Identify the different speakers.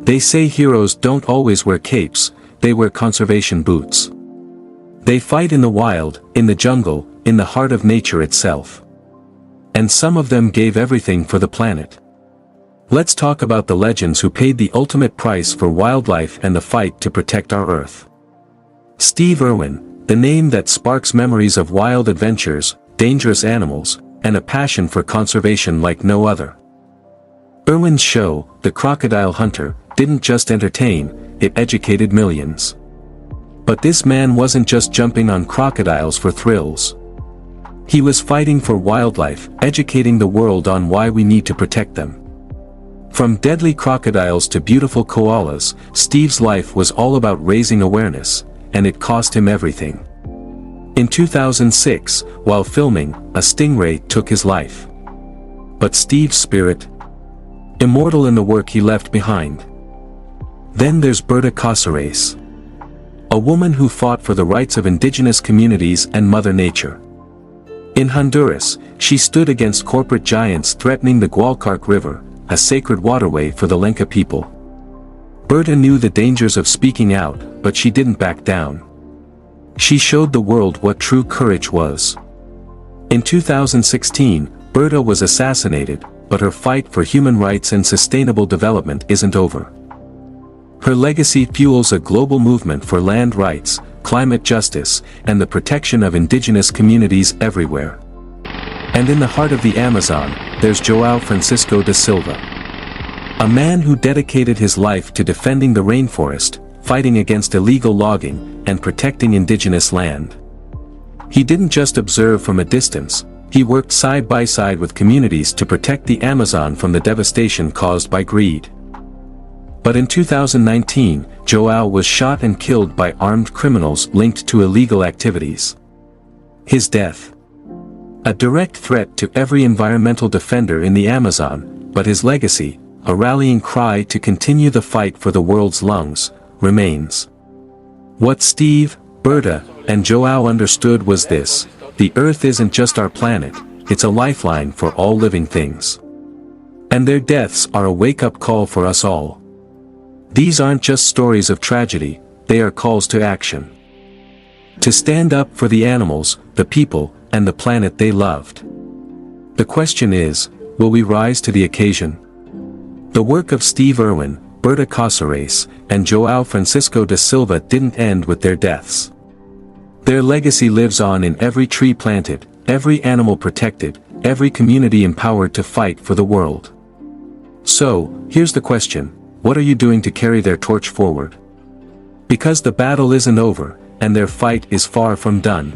Speaker 1: They say heroes don't always wear capes, they wear conservation boots. They fight in the wild, in the jungle, in the heart of nature itself. And some of them gave everything for the planet. Let's talk about the legends who paid the ultimate price for wildlife and the fight to protect our Earth. Steve Irwin, the name that sparks memories of wild adventures, dangerous animals, and a passion for conservation like no other. Irwin's show, The Crocodile Hunter, didn't just entertain, it educated millions. But this man wasn't just jumping on crocodiles for thrills. He was fighting for wildlife, educating the world on why we need to protect them. From deadly crocodiles to beautiful koalas, Steve's life was all about raising awareness, and it cost him everything. In 2006, while filming, a stingray took his life. But Steve's spirit, immortal in the work he left behind. Then there's Berta Cáceres, a woman who fought for the rights of indigenous communities and Mother Nature. In Honduras, she stood against corporate giants threatening the Gualcarque River, a sacred waterway for the Lenca people. Berta knew the dangers of speaking out, but she didn't back down. She showed the world what true courage was. In 2016, Berta was assassinated, but her fight for human rights and sustainable development isn't over. Her legacy fuels a global movement for land rights, climate justice, and the protection of indigenous communities everywhere. And in the heart of the Amazon, there's Joao Francisco da Silva. A man who dedicated his life to defending the rainforest, fighting against illegal logging, and protecting indigenous land. He didn't just observe from a distance, he worked side by side with communities to protect the Amazon from the devastation caused by greed. But in 2019, Joao was shot and killed by armed criminals linked to illegal activities. His death, a direct threat to every environmental defender in the Amazon, but his legacy, a rallying cry to continue the fight for the world's lungs, remains. What Steve, Berta, and Joao understood was this: the Earth isn't just our planet, it's a lifeline for all living things. And their deaths are a wake-up call for us all. These aren't just stories of tragedy, they are calls to action. To stand up for the animals, the people, and the planet they loved. The question is, will we rise to the occasion? The work of Steve Irwin, Berta Cáceres, and Joao Francisco da Silva didn't end with their deaths. Their legacy lives on in every tree planted, every animal protected, every community empowered to fight for the world. So, here's the question: what are you doing to carry their torch forward? Because the battle isn't over, and their fight is far from done.